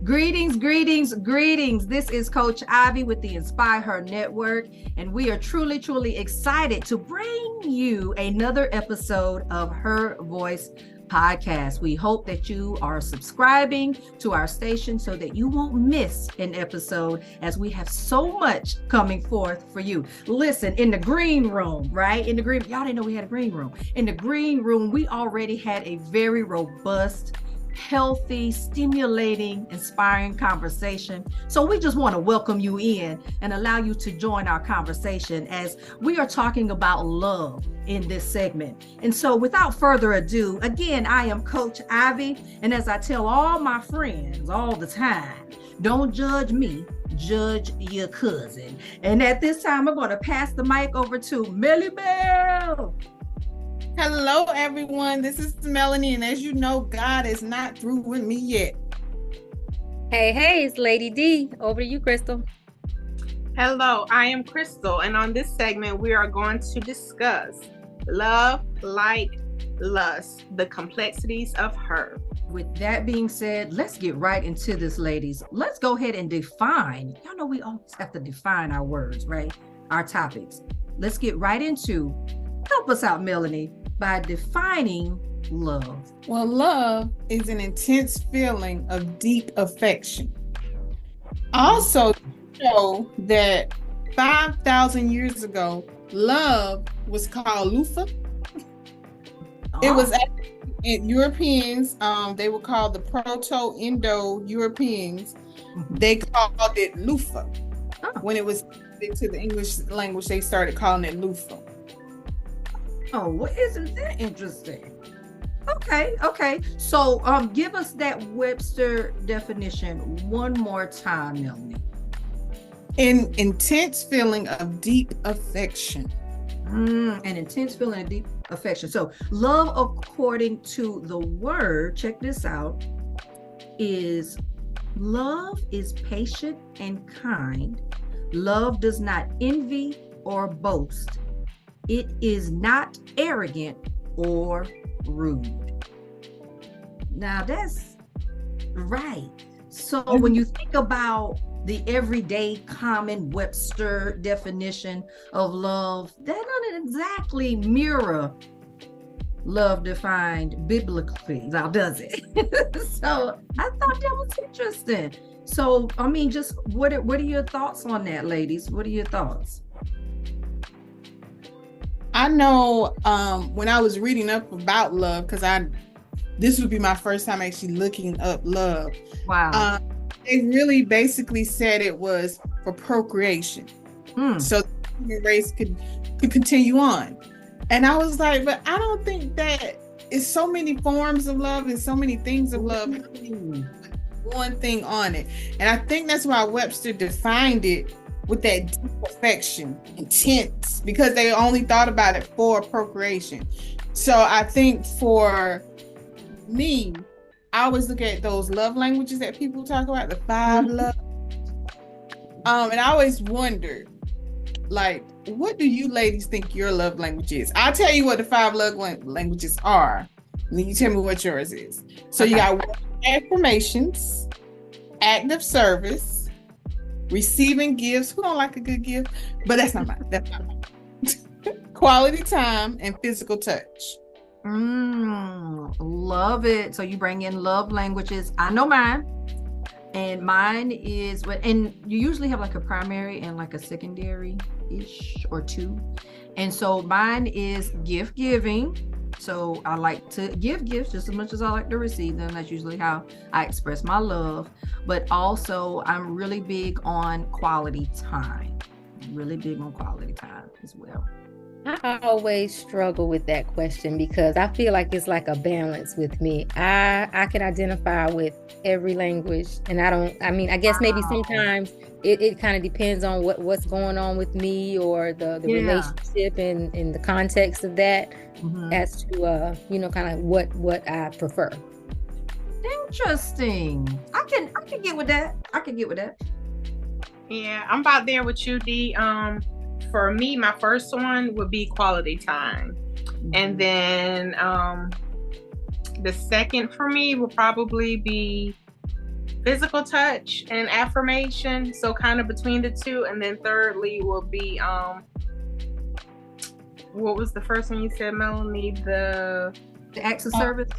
Greetings, greetings, greetings. This is Coach Ivy with the Inspire Her Network, and we are truly, truly excited to bring you another episode of Her Voice Podcast. We hope that you are subscribing to our station so that you won't miss an episode, as we have so much coming forth for you. Listen, in the green room, right? In the green, y'all didn't know we had a green room. In the green room, we already had a very robust, healthy, stimulating, inspiring conversation. So we just want to welcome you in and allow you to join our conversation as we are talking about love in this segment. And so without further ado, again, I am Coach Ivy. And as I tell all my friends all the time, don't judge me, judge your cousin. And at this time, I'm going to pass the mic over to Melonie. Hello, everyone. This is Melonie, and as you know, God is not through with me yet. Hey, it's Lady D. Over to you, Crystal. Hello, I am Crystal, and on this segment, we are going to discuss love, like, lust, the complexities of her. With that being said, let's get right into this, ladies. Let's go ahead and define. Y'all know we always have to define our words, right? Our topics. Let's get right into, help us out, Melonie, by defining love. Well, love is an intense feeling of deep affection. Also, know that 5,000 years ago, love was called Lufa. It was Europeans, they were called the Proto-Indo-Europeans. They called it Lufa. When it was to the English language, they started calling it Lufa. Oh, well, isn't that interesting? Okay. So give us that Webster definition one more time, Melonie. An intense feeling of deep affection. An intense feeling of deep affection. So love, according to the word, check this out, is love is patient and kind. Love does not envy or boast. It is not arrogant or rude. Now that's right. So when you think about the everyday common Webster definition of love, that doesn't exactly mirror love defined biblically, now does it? So I thought that was interesting. So, I mean, just what are your thoughts on that, ladies? What are your thoughts? I know when I was reading up about love, because this would be my first time actually looking up love. Wow. They really basically said it was for procreation. So the human race could continue on. And I was like, but I don't think that it's so many forms of love and so many things of love. One thing on it. And I think that's why Webster defined it with that deep affection, intense, because they only thought about it for procreation. So I think for me, I always look at those love languages that people talk about, the 5 love. And I always wondered, like, what do you ladies think your love language is? I'll tell you what the 5 love languages are, and then you tell me what yours is. So You got affirmations, act of service, receiving gifts. Who don't like a good gift? But that's not mine. Quality time and physical touch. Love it. So you bring in love languages. I know mine. And mine is and you usually have like a primary and like a secondary-ish or 2. And so mine is gift giving. So I like to give gifts just as much as I like to receive them. That's usually how I express my love. But also I'm really big on quality time. Really big on quality time as well. I always struggle with that question because I feel like it's like a balance with me. I can identify with every language, and I guess maybe sometimes it kind of depends on what's going on with me or the relationship and the context of that as to kind of what I prefer. Interesting. I can get with that. Yeah, I'm about there with you, D. For me, my first one would be quality time. And then the second for me will probably be physical touch and affirmation. So kind of between the two. And then thirdly will be, what was the first one you said, Melonie? The acts of service.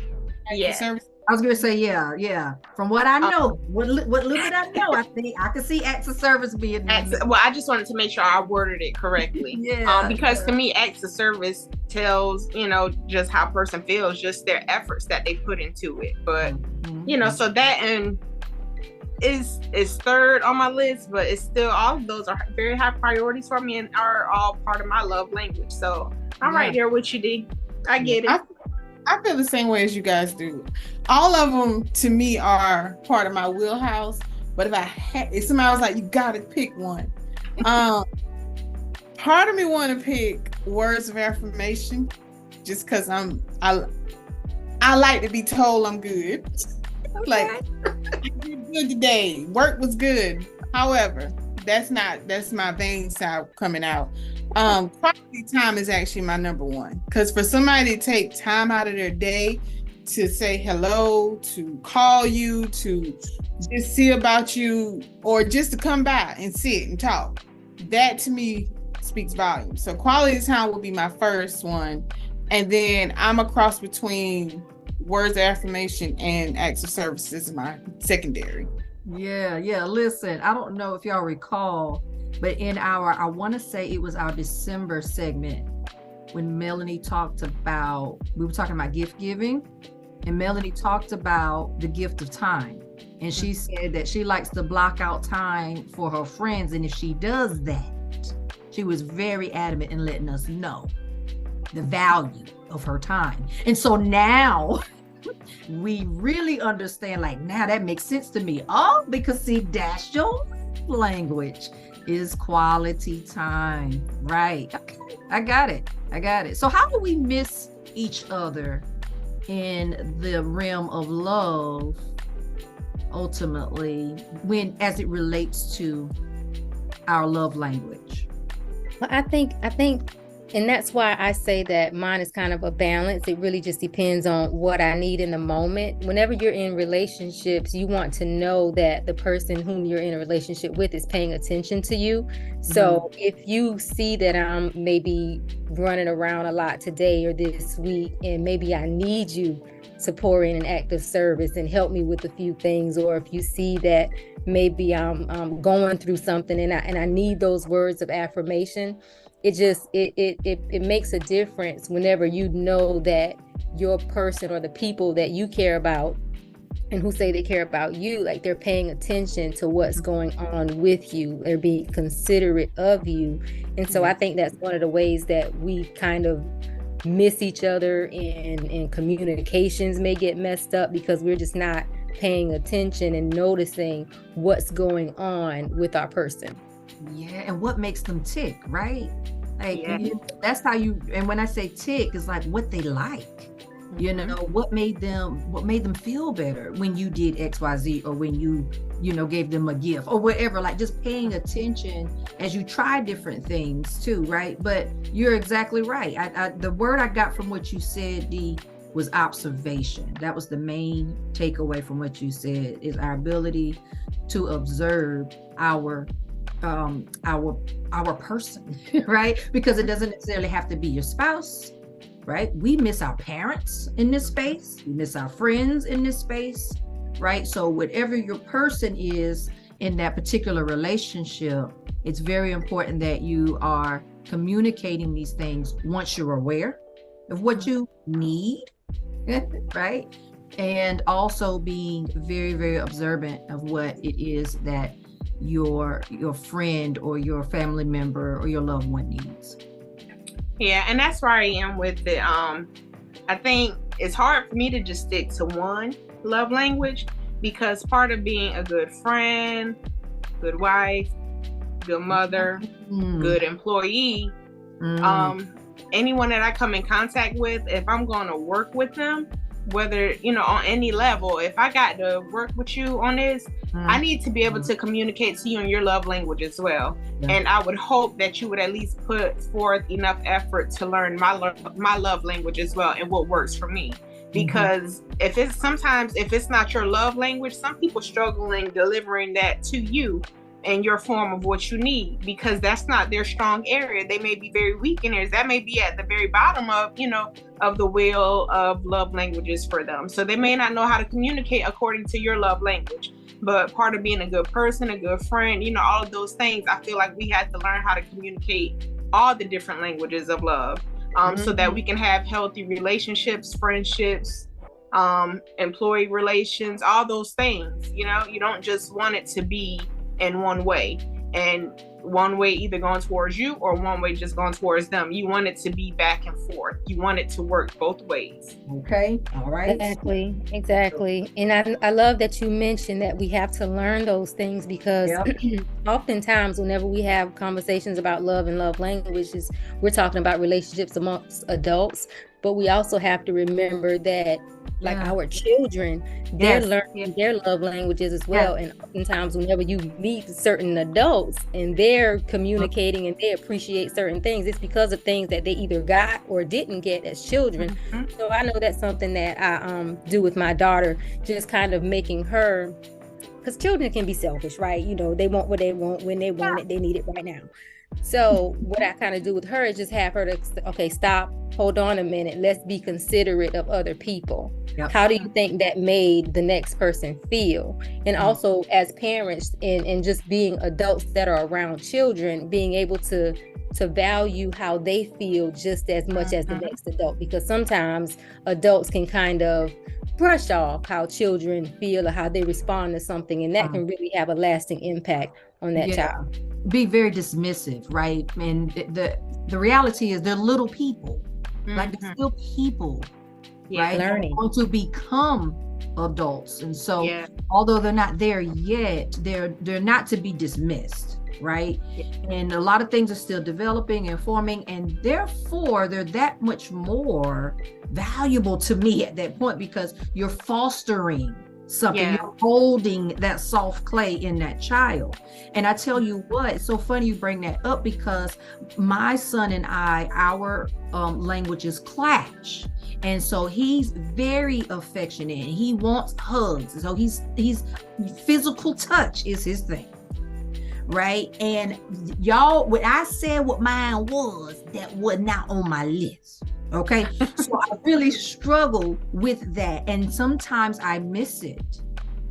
Yeah. Service. I was gonna say, yeah. From what I know, what little bit I know, I think I could see acts of service being. Well, I just wanted to make sure I worded it correctly. Because to me, acts of service tells, just how a person feels, just their efforts that they put into it. But so that and is third on my list, but it's still, all of those are very high priorities for me and are all part of my love language. So I'm right there with you, D. I get it. I feel the same way as you guys do. All of them to me are part of my wheelhouse. But if somebody was like, you gotta pick one, part of me want to pick words of affirmation, just because I like to be told I'm good. Okay. Like, I did good today. Work was good. However, that's my vain side coming out. Quality time is actually my number one, because for somebody to take time out of their day to say hello, to call you, to just see about you, or just to come by and sit and talk, that to me speaks volumes. So quality time will be my first one, and then I'm a cross between words of affirmation and acts of service is my secondary. Yeah. Listen, I don't know if y'all recall, but in I want to say it was our December segment when Melonie talked about, we were talking about gift giving, and Melonie talked about the gift of time. And she said that she likes to block out time for her friends. And if she does that, she was very adamant in letting us know the value of her time. And so now we really understand, like, now that makes sense to me. Oh, because see, that's your language is quality time, right? Okay, I got it. So how do we miss each other in the realm of love, ultimately, as it relates to our love language? Well, I think, and that's why I say that mine is kind of a balance. It really just depends on what I need in the moment. Whenever you're in relationships, you want to know that the person whom you're in a relationship with is paying attention to you. So if you see that I'm maybe running around a lot today or this week, and maybe I need you to pour in an act of service and help me with a few things, or if you see that maybe I'm going through something and I need those words of affirmation, it makes a difference whenever you know that your person or the people that you care about and who say they care about you, like, they're paying attention to what's going on with you. They're being considerate of you. And so I think that's one of the ways that we kind of miss each other, and communications may get messed up because we're just not paying attention and noticing what's going on with our person. Yeah, and what makes them tick, right? Like, that's how you, and when I say tick, it's like what they like. What made them feel better when you did XYZ, or when you gave them a gift or whatever. Like, just paying attention as you try different things too, right? But you're exactly right. The word I got from what you said, Dee, was observation. That was the main takeaway from what you said, is our ability to observe our person, right? Because it doesn't necessarily have to be your spouse, right? We miss our parents in this space. We miss our friends in this space, right? So whatever your person is in that particular relationship, it's very important that you are communicating these things once you're aware of what you need, right? And also being very, very observant of what it is that your friend or your family member or your loved one needs. Yeah, and that's where I am with it. I think it's hard for me to just stick to one love language, because part of being a good friend, good wife, good mother, good employee, anyone that I come in contact with, if I'm going to work with them, whether, on any level, if I got to work with you on this, I need to be able to communicate to you in your love language as well. And I would hope that you would at least put forth enough effort to learn my love language as well, and what works for me. Because if it's not your love language, some people struggle in delivering that to you in your form of what you need, because that's not their strong area. They may be very weak in areas. That may be at the very bottom of the wheel of love languages for them. So they may not know how to communicate according to your love language. But part of being a good person, a good friend, all of those things, I feel like we have to learn how to communicate all the different languages of love, so that we can have healthy relationships, friendships, employee relations, all those things. You don't just want it to be in one way, and one way either going towards you or one way just going towards them. You want it to be back and forth. You want it to work both ways. Okay. All right. Exactly. And I love that you mentioned that we have to learn those things, because oftentimes whenever we have conversations about love and love languages, we're talking about relationships amongst adults, but we also have to remember that our children, they're learning their love languages as well. And oftentimes whenever you meet certain adults and they're communicating and they appreciate certain things, it's because of things that they either got or didn't get as children. So I know that's something that I do with my daughter, just kind of making her, because children can be selfish, right? They want what they want when they want it, they need it right now. So what I kind of do with her is just have her to, okay, stop, hold on a minute, let's be considerate of other people. How do you think that made the next person feel? And also as parents and just being adults that are around children, being able to value how they feel just as much as the next adult, because sometimes adults can kind of brush off how children feel or how they respond to something, and that can really have a lasting impact on that child. Be very dismissive, right? And the reality is they're little people, like they're still people, right? Learning. They're going to become adults, and so although they're not there yet, they're not to be dismissed, right? And a lot of things are still developing and forming, and therefore they're that much more valuable to me at that point, because you're fostering something, you're holding that soft clay in that child. And I tell you what, it's so funny you bring that up, because my son and our languages clash. And so he's very affectionate and he wants hugs. So he's physical touch is his thing. Right. And y'all, when I said what mine was, that was not on my list. Okay. So I really struggle with that. And sometimes I miss it.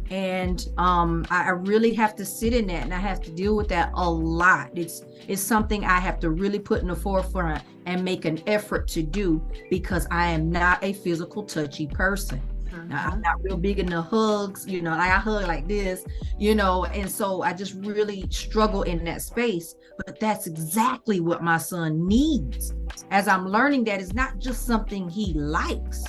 And I really have to sit in that, and I have to deal with that a lot. It's something I have to really put in the forefront and make an effort to do, because I am not a physical touchy person. Now, I'm not real big into hugs, I hug like this, and so I just really struggle in that space. But that's exactly what my son needs. As I'm learning that it's not just something he likes,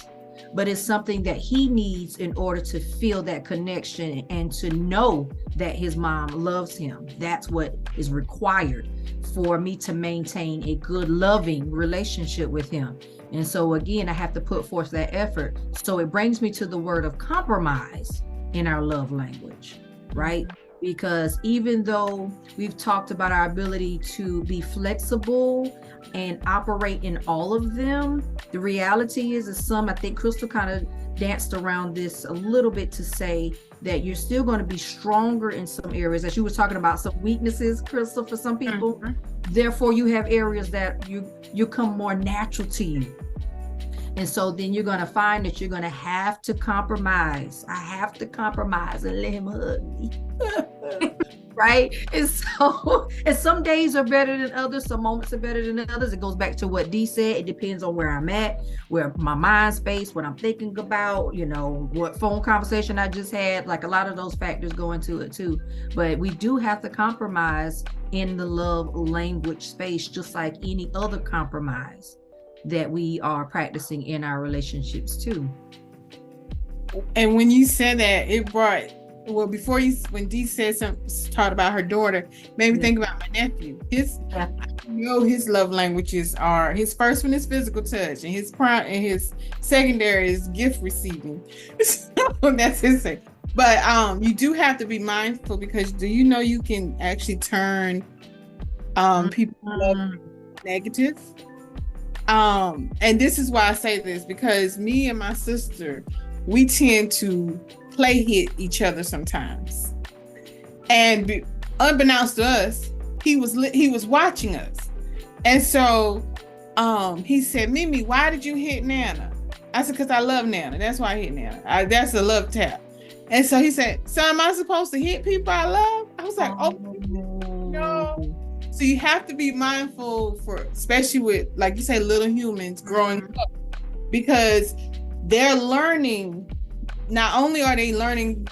but it's something that he needs in order to feel that connection and to know that his mom loves him. That's what is required for me to maintain a good, loving relationship with him. And so again, I have to put forth that effort. So it brings me to the word of compromise in our love language, right? Because even though we've talked about our ability to be flexible and operate in all of them, the reality is I think Crystal kind of danced around this a little bit to say that you're still going to be stronger in some areas, as you were talking about some weaknesses, Crystal, for some people. Therefore, you have areas that you come more natural to you. And so then you're going to find that you're going to have to compromise. I have to compromise and let him hug me. Right? And so, and some days are better than others. Some moments are better than others. It goes back to what Dee said. It depends on where I'm at, where my mind space, what I'm thinking about, what phone conversation I just had. Like, a lot of those factors go into it too. But we do have to compromise in the love language space, just like any other compromise that we are practicing in our relationships too. And when you said that, it brought, when Dee said something, talked about her daughter, made me think about my nephew. his love languages are, his first one is physical touch, and his secondary is gift receiving. So that's his thing. But you do have to be mindful, because do you know you can actually turn people love negative? And this is why I say this, because me and my sister, we tend to play hit each other sometimes. And unbeknownst to us, he was watching us. And so he said, Mimi, why did you hit Nana? I said, because I love Nana. That's why I hit Nana. That's a love tap. And so he said, so am I supposed to hit people I love? I was like, oh no. So you have to be mindful, especially with, like you say, little humans growing up, because they're learning. Not only are they learning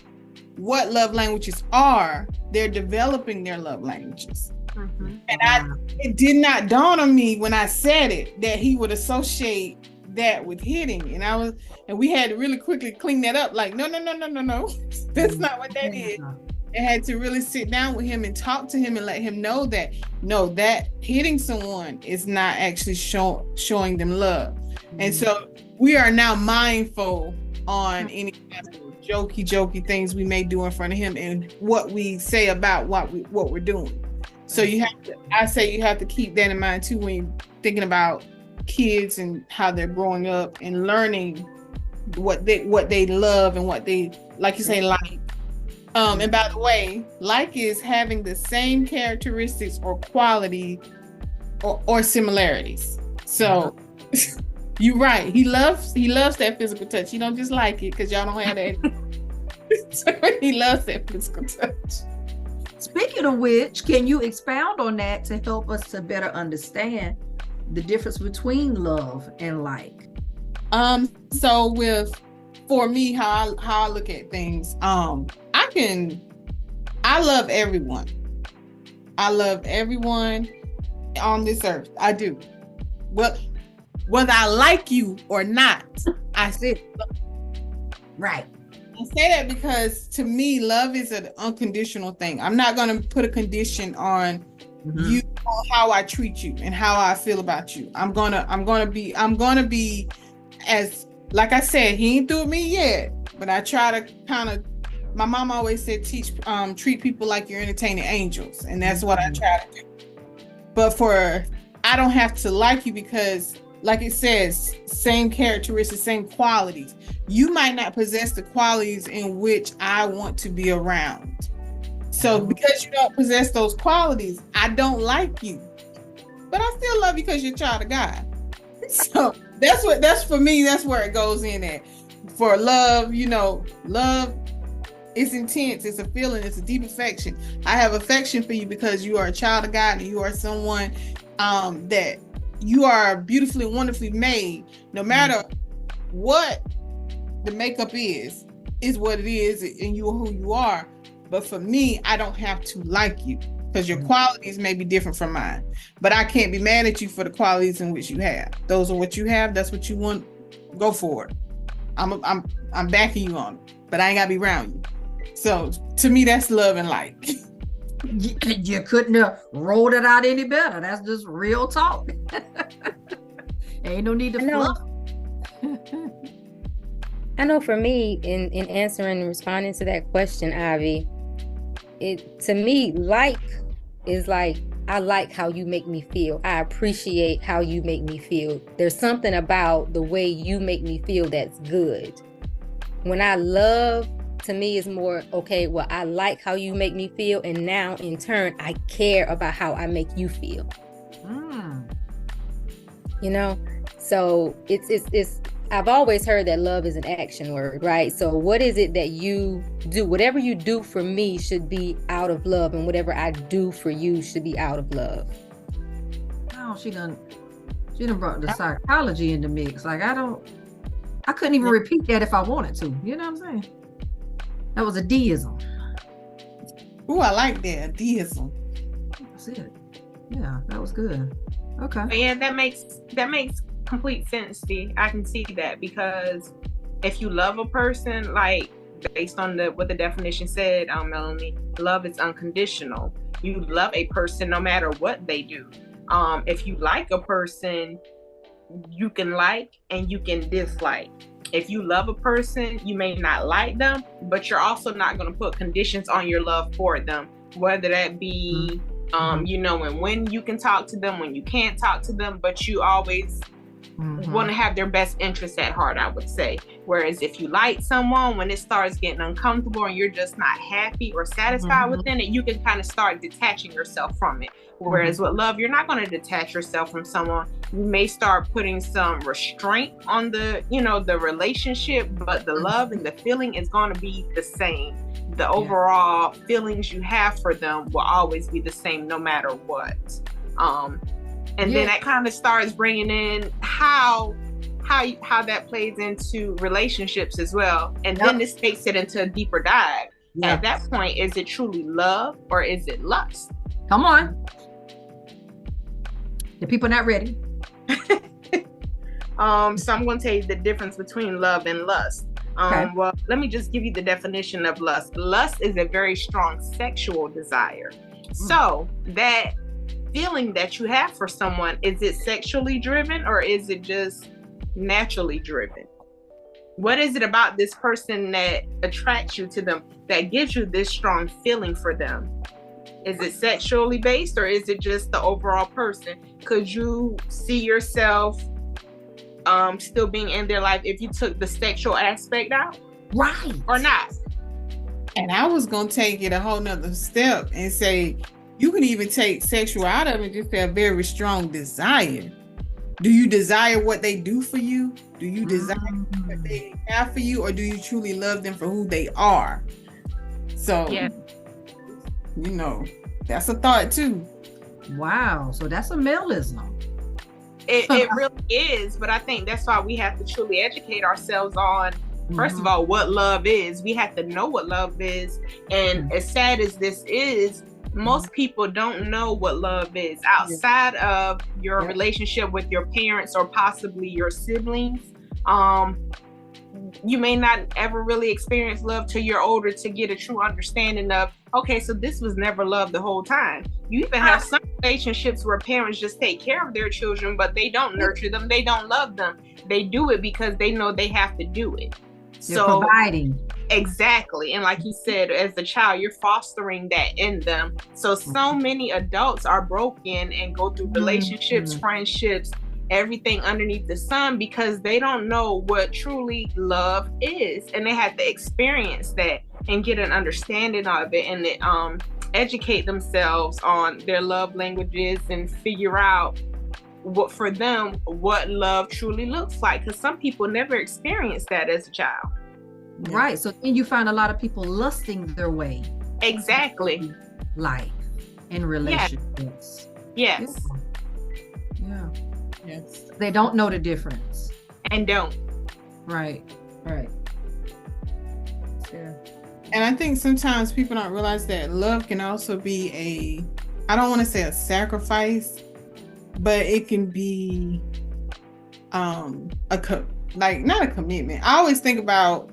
what love languages are, they're developing their love languages. And it did not dawn on me when I said it that he would associate that with hitting, and we had to really quickly clean that up. Like, no, that's not what that is. I had to really sit down with him and talk to him and let him know that no, that hitting someone is not actually showing them love. And so we are now mindful on any kind of jokey things we may do in front of him, and what we say about what we're doing. So you have to keep that in mind too when you're thinking about kids and how they're growing up and learning what they love and what they, like you say, like. And by the way, like is having the same characteristics or quality or similarities. So you're right. He loves that physical touch. He don't just like it because y'all don't have that. So he loves that physical touch. Speaking of which, can you expound on that to help us to better understand the difference between love and like? So for me, how I look at things, I love everyone. I love everyone on this earth. I do. Well, whether I like you or not, I say right. I say that because to me, love is an unconditional thing. I'm not going to put a condition on you, on how I treat you and how I feel about you. I'm gonna be as, like I said, he ain't through with me yet, but I try to kind of. My mom always said, treat people like you're entertaining angels, and that's what I try to do. But I don't have to like you because, like it says, same characteristics, same qualities. You might not possess the qualities in which I want to be around. So because you don't possess those qualities, I don't like you. But I still love you because you're a child of God. So that's for me, that's where it goes in at. For love, love, it's intense, it's a feeling, it's a deep affection. I have affection for you because you are a child of God and you are someone that you are beautifully, wonderfully made. No matter what the makeup is what it is, and you are who you are. But for me, I don't have to like you because your qualities may be different from mine. But I can't be mad at you for the qualities in which you have. Those are what you have. That's what you want. Go for it. I'm backing you on it, but I ain't gotta be around you. So to me, that's love and like. You couldn't have rolled it out any better. That's just real talk. Ain't no need to fluff. I know for me, in answering and responding to that question, Ivy, to me, like is like, I like how you make me feel. I appreciate how you make me feel. There's something about the way you make me feel that's good. When I love, to me, is more, okay, well, I like how you make me feel, and now in turn, I care about how I make you feel. So it's I've always heard that love is an action word, right? So what is it that you do? Whatever you do for me should be out of love, and whatever I do for you should be out of love. Oh, she done brought the psychology in the mix. Like, I couldn't even repeat that if I wanted to. You know what I'm saying? That was a deism. Ooh, I like that, a deism. That's it. Yeah, that was good. Okay. Yeah, that makes complete sense, Steve. I can see that, because if you love a person, like based on what the definition said, Melonie, love is unconditional. You love a person no matter what they do. If you like a person, you can like and you can dislike. If you love a person, you may not like them, but you're also not going to put conditions on your love for them, whether that be, and when you can talk to them, when you can't talk to them, but you always want to have their best interests at heart, I would say. Whereas if you like someone, when it starts getting uncomfortable and you're just not happy or satisfied within it, you can kind of start detaching yourself from it. Whereas with love, you're not going to detach yourself from someone. You may start putting some restraint on the relationship, but the love and the feeling is going to be the same. The overall feelings you have for them will always be the same no matter what. And then that kind of starts bringing in how that plays into relationships as well. And then this takes it into a deeper dive. At that point, is it truly love or is it lust? Come on. The people not ready. So I'm going to tell you the difference between love and lust. Well, let me just give you the definition of lust. Lust is a very strong sexual desire. So that feeling that you have for someone, is it sexually driven or is it just naturally driven? What is it about this person that attracts you to them, that gives you this strong feeling for them? Is it sexually based or is it just the overall person? Could you see yourself still being in their life if you took the sexual aspect out? Right. Or not? And I was going to take it a whole nother step and say, you can even take sexual out of it, just a very strong desire. Do you desire what they do for you? Do you desire what they have for you? Or do you truly love them for who they are? So, that's a thought too. Wow. So that's a maleism. It really is. But I think that's why we have to truly educate ourselves on, first of all, what love is. We have to know what love is. And as sad as this is, most people don't know what love is outside of your relationship with your parents or possibly your siblings. You may not ever really experience love till you're older to get a true understanding of, okay, so this was never love the whole time. You even have some relationships where parents just take care of their children, but they don't nurture them. They don't love them. They do it because they know they have to do it. They're providing. Exactly. And like you said, as a child, you're fostering that in them. So many adults are broken and go through relationships, friendships, everything underneath the sun because they don't know what truly love is. And they have to experience that and get an understanding of it and educate themselves on their love languages and figure out what love truly looks like. Because some people never experienced that as a child. Right. So then you find a lot of people lusting their way. Exactly. Life and relationships. Yes. Yeah. Yes. They don't know the difference. And don't. Right. Right. Yeah. And I think sometimes people don't realize that love can also be I don't want to say a sacrifice, but it can be not a commitment. I always think about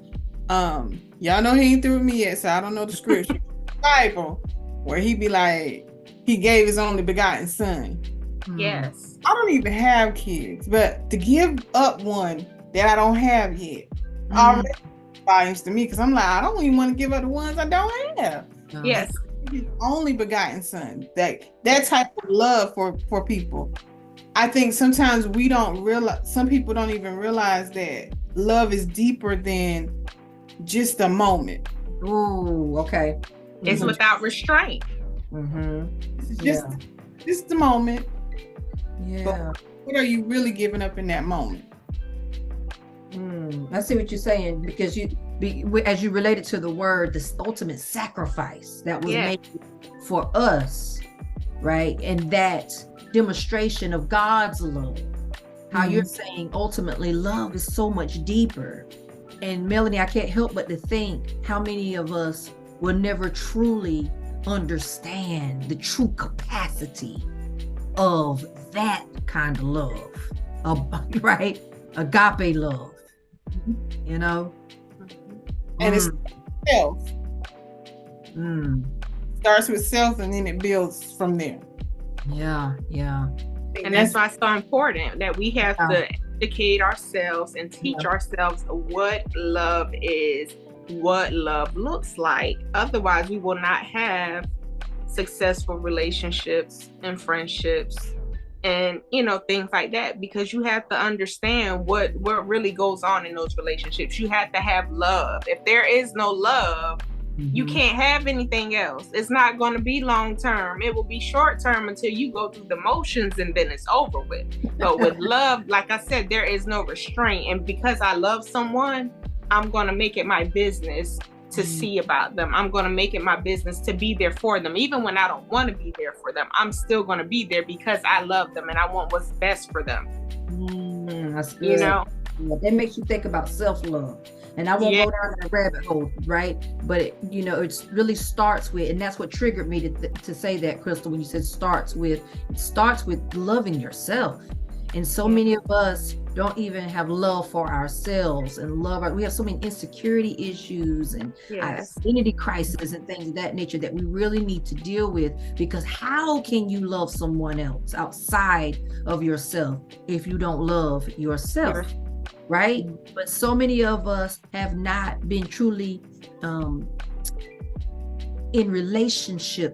y'all know he ain't through with me yet, so I don't know the scripture. Bible, where he be like, he gave his only begotten son. Yes. I don't even have kids, but to give up one that I don't have yet already volumes to me, because I'm like, I don't even want to give up the ones I don't have. Yes. His only begotten son. That type of love for people. I think sometimes we don't realize, some people don't even realize that love is deeper than just a moment. Ooh, okay. It's without restraint. Just the moment. Yeah. But what are you really giving up in that moment? I see what you're saying, because as you related to the word, this ultimate sacrifice that was made for us, right? And that demonstration of God's love. How you're saying ultimately love is so much deeper. And Melonie, I can't help but to think how many of us will never truly understand the true capacity of that kind of love, right? Agape love, you know? And it's self. Starts with self and then it builds from there. Yeah. And that's why it's so important that we have to educate ourselves and teach ourselves what love is, what love looks like. Otherwise, we will not have successful relationships and friendships and things like that, because you have to understand what really goes on in those relationships. You have to have love. If there is no love, you can't have anything else. It's not going to be long term. It will be short term until you go through the motions and then it's over with. But with love, like I said, there is no restraint. And because I love someone, I'm going to make it my business to see about them. I'm going to make it my business to be there for them. Even when I don't want to be there for them, I'm still going to be there because I love them and I want what's best for them. That's good. That makes you think about self-love. And I won't go down that rabbit hole, right? But it really starts with, and that's what triggered me to say that, Crystal, when you said it starts with loving yourself. And so many of us don't even have love for ourselves and we have so many insecurity issues and identity crisis and things of that nature that we really need to deal with, because how can you love someone else outside of yourself if you don't love yourself? Right? But so many of us have not been truly in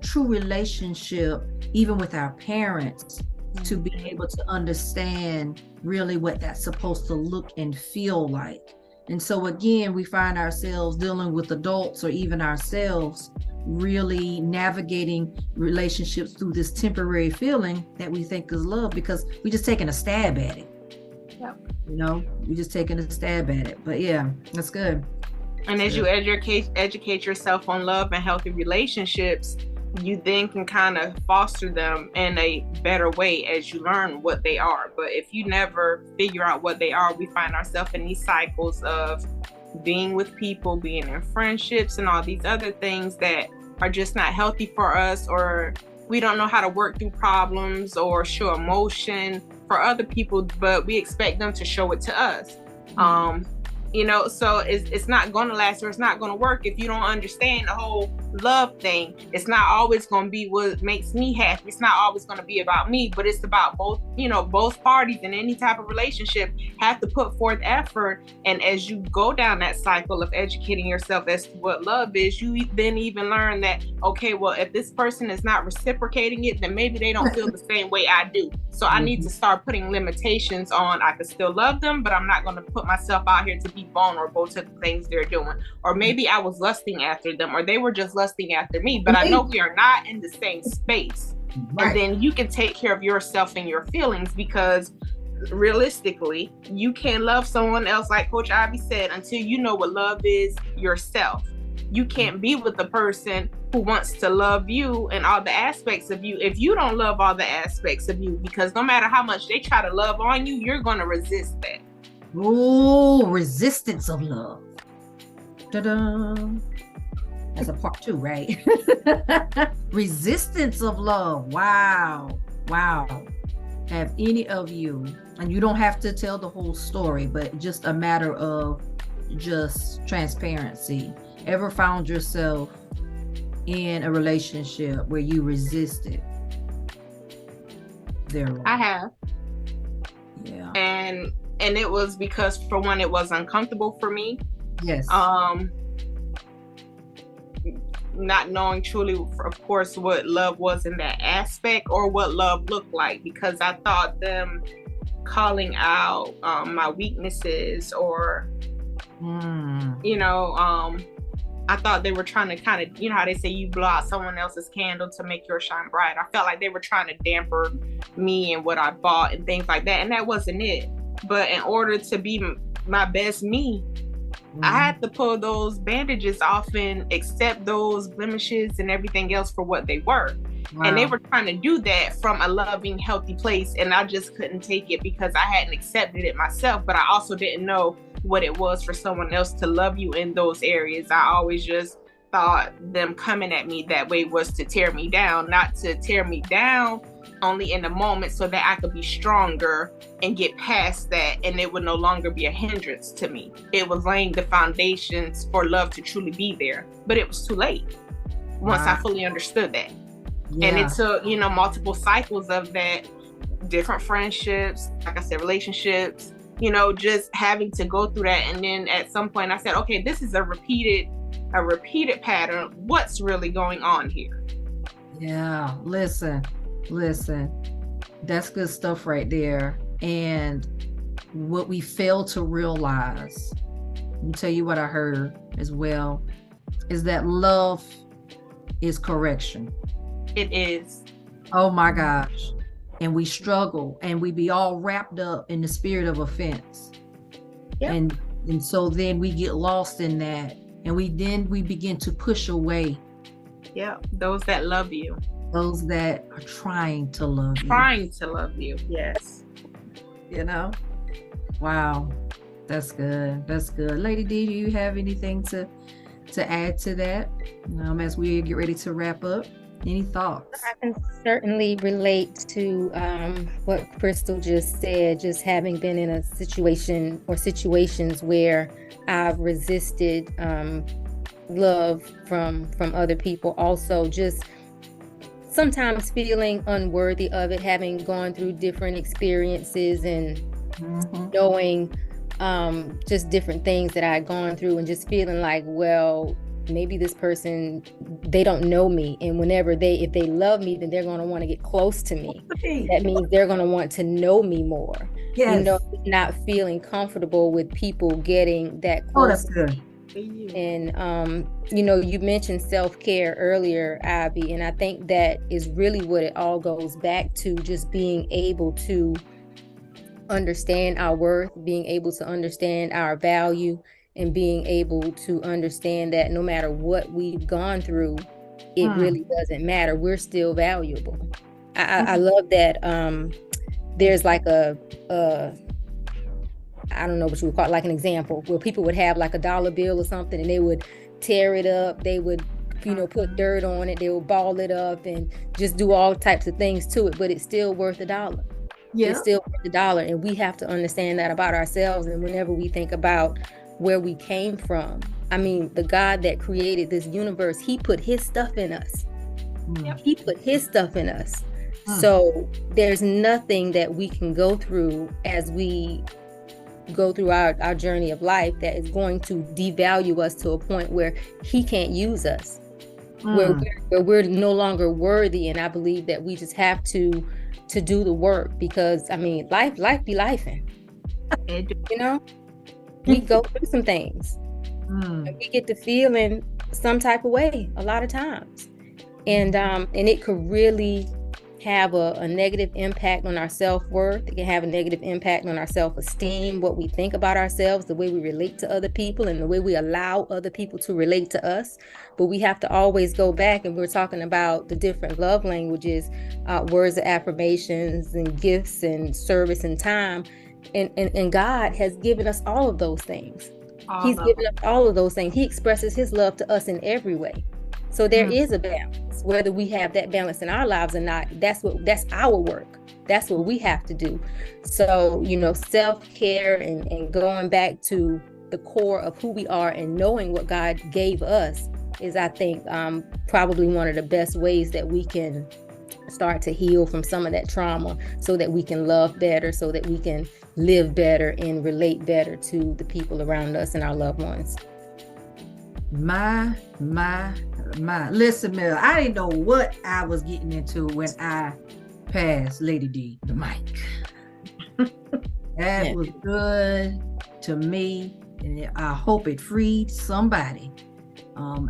true relationship, even with our parents, to be able to understand really what that's supposed to look and feel like. And so again, we find ourselves dealing with adults or even ourselves really navigating relationships through this temporary feeling that we think is love, because we're just taking a stab at it. We're just taking a stab at it. But yeah, that's good. And as you educate yourself on love and healthy relationships, you then can kind of foster them in a better way as you learn what they are. But if you never figure out what they are, we find ourselves in these cycles of being with people, being in friendships and all these other things that are just not healthy for us, or we don't know how to work through problems or show emotion for other people, but we expect them to show it to us. So it's not going to last, or it's not going to work if you don't understand the whole love thing. It's not always going to be what makes me happy. It's not always going to be about me, but it's about both parties in any type of relationship have to put forth effort. And as you go down that cycle of educating yourself as to what love is, you then even learn that, okay, well, if this person is not reciprocating it, then maybe they don't feel the same way I do. So I need to start putting limitations on. I can still love them, but I'm not going to put myself out here to be vulnerable to the things they're doing. Or maybe I was lusting after them, or they were just lusting after me, but I know we are not in the same space. Right. And then you can take care of yourself and your feelings, because realistically, you can't love someone else, like Coach Ivy said, until you know what love is yourself. You can't be with a person who wants to love you and all the aspects of you if you don't love all the aspects of you, because no matter how much they try to love on you, you're going to resist that. Oh, resistance of love. Ta-da. That's a part 2, right? Resistance of love. Wow. Have any of you, and you don't have to tell the whole story, but just a matter of just transparency, ever found yourself in a relationship where you resisted their love? I have. Yeah. And it was because, for one, it was uncomfortable for me. Yes. Not knowing truly, of course, what love was in that aspect, or what love looked like, because I thought them calling out my weaknesses, or I thought they were trying to kind of, how they say you blow out someone else's candle to make yours shine bright. I felt like they were trying to damper me and what I bought and things like that, and that wasn't it. But in order to be my best me, I had to pull those bandages off and accept those blemishes and everything else for what they were. Wow. And they were trying to do that from a loving, healthy place. And I just couldn't take it because I hadn't accepted it myself. But I also didn't know what it was for someone else to love you in those areas. I always just thought them coming at me that way was to tear me down, not to tear me down only in the moment so that I could be stronger and get past that, and it would no longer be a hindrance to me. It was laying the foundations for love to truly be there, but it was too late once I fully understood that. And it took, multiple cycles of that, different friendships, like I said, relationships, just having to go through that. And then at some point I said, okay, this is a repeated pattern. What's really going on here? Yeah, listen, that's good stuff right there. And what we fail to realize, let me tell you what I heard as well, is that love is correction. It is. Oh my gosh. And we struggle and we be all wrapped up in the spirit of offense. Yep. And so then we get lost in that, and we begin to push away. Yeah, those that love you. Those that are trying to love you. Trying to love you, yes. Wow, that's good. That's good. Lady D, do you have anything to add to that as we get ready to wrap up? Any thoughts? I can certainly relate to what Crystal just said, just having been in a situation or situations where I've resisted love from other people. Also, just sometimes feeling unworthy of it, having gone through different experiences and knowing just different things that I had gone through, and just feeling like, well, maybe this person, they don't know me, and if they love me, then they're going to want to get close to me. That means they're going to want to know me more. Yes. Not feeling comfortable with people getting that close. Oh, that's good. And you mentioned self-care earlier, Abby, and I think that is really what it all goes back to, just being able to understand our worth, being able to understand our value, and being able to understand that no matter what we've gone through, it really doesn't matter. We're still valuable. I love that there's like a I don't know what you would call it, like an example where people would have like a dollar bill or something, and they would tear it up. They would, put dirt on it. They would ball it up and just do all types of things to it, but it's still worth $1. Yeah. It's still worth $1. And we have to understand that about ourselves. And whenever we think about where we came from, I mean, the God that created this universe, he put his stuff in us. He put his stuff in us. So there's nothing that we can go through as we go through our journey of life that is going to devalue us to a point where he can't use us, where we're no longer worthy. And I believe that we just have to do the work, because I mean, life be lifing. We go through some things and we get to feeling some type of way a lot of times, and it could really have a negative impact on our self-worth. It can have a negative impact on our self-esteem, what we think about ourselves, the way we relate to other people, and the way we allow other people to relate to us. But we have to always go back, and we're talking about the different love languages, words of affirmations and gifts and service and time. And God has given us all of those things. He's given us all of those things. He expresses his love to us in every way. So there is a balance. Whether we have that balance in our lives or not, that's our work. That's what we have to do. So, self-care and going back to the core of who we are and knowing what God gave us is, I think, probably one of the best ways that we can start to heal from some of that trauma, so that we can love better, so that we can live better and relate better to the people around us and our loved ones. My. Listen, Mel, I didn't know what I was getting into when I passed Lady D the mic. That was good to me, and I hope it freed somebody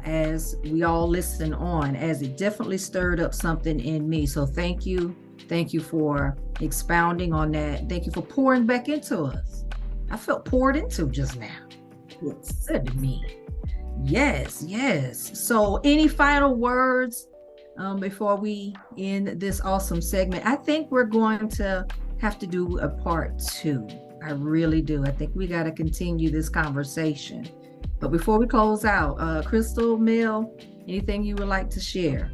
as we all listen on, as it definitely stirred up something in me. So thank you for expounding on that. Thank you for pouring back into us. I felt poured into just now. It said to me. Yes. So any final words before we end this awesome segment? I think we're going to have to do a part 2. I really do. I think we got to continue this conversation. But before we close out, Crystal, Mel, anything you would like to share?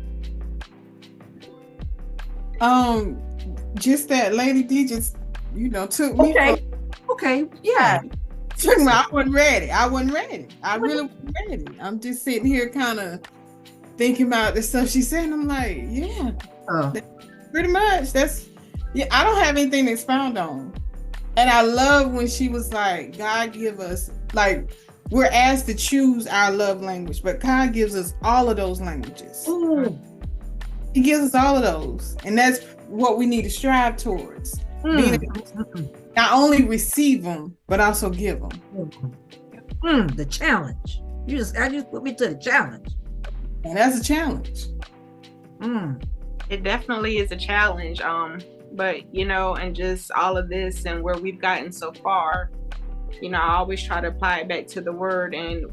Just that Lady D just, took me. Okay. Yeah. I wasn't ready. I really wasn't ready. I'm just sitting here kind of thinking about the stuff she said, and I'm like, yeah, pretty much. I don't have anything to expound on. And I love when she was like, God give us, like, we're asked to choose our love language, but God gives us all of those languages. Ooh. He gives us all of those. And that's what we need to strive towards. Being able to not only receive them, but also give them. The challenge. I just put me to the challenge. And that's a challenge. It definitely is a challenge. But, you know, and just all of this and where we've gotten so far, you know, I always try to apply it back to the word. And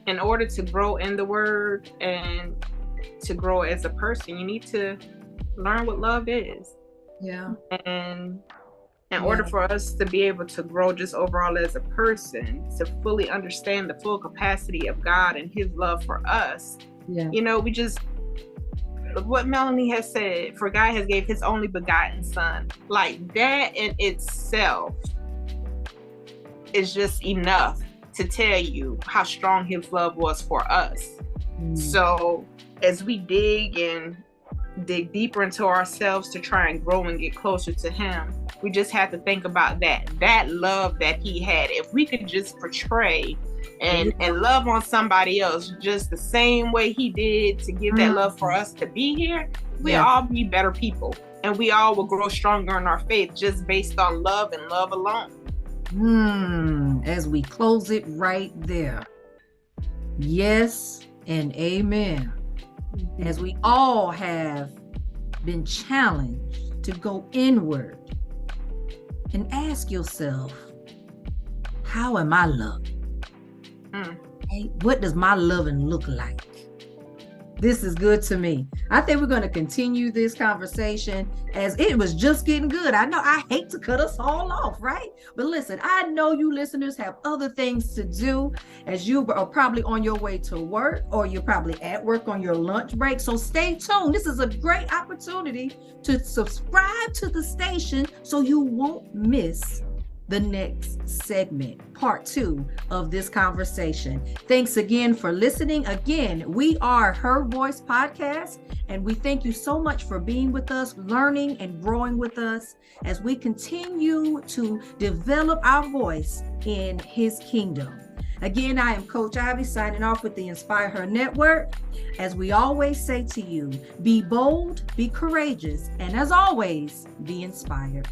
in order to grow in the word and to grow as a person, you need to learn what love is. Yeah. And in order for us to be able to grow just overall as a person, to fully understand the full capacity of God and his love for us, you know, what Melonie has said, for God has gave his only begotten son, like that in itself is just enough to tell you how strong his love was for us. So as we dig deeper into ourselves to try and grow and get closer to him, we just have to think about that love that he had. If we could just portray and love on somebody else just the same way he did to give that love for us to be here, we'll all be better people, and we all will grow stronger in our faith just based on love and love alone. As we close it right there, yes and amen. As we all have been challenged to go inward and ask yourself, how am I loved? Hey, what does my loving look like? This is good to me. I think we're going to continue this conversation as it was just getting good. I know I hate to cut us all off, right? But listen, I know you listeners have other things to do as you are probably on your way to work, or you're probably at work on your lunch break. So stay tuned. This is a great opportunity to subscribe to the station so you won't miss the next segment, part 2 of this conversation. Thanks again for listening. Again, we are Her Voice Podcast, and we thank you so much for being with us, learning and growing with us as we continue to develop our voice in his kingdom. Again, I am Coach Ivy signing off with the Inspire Her Network. As we always say to you, be bold, be courageous, and as always, be inspired.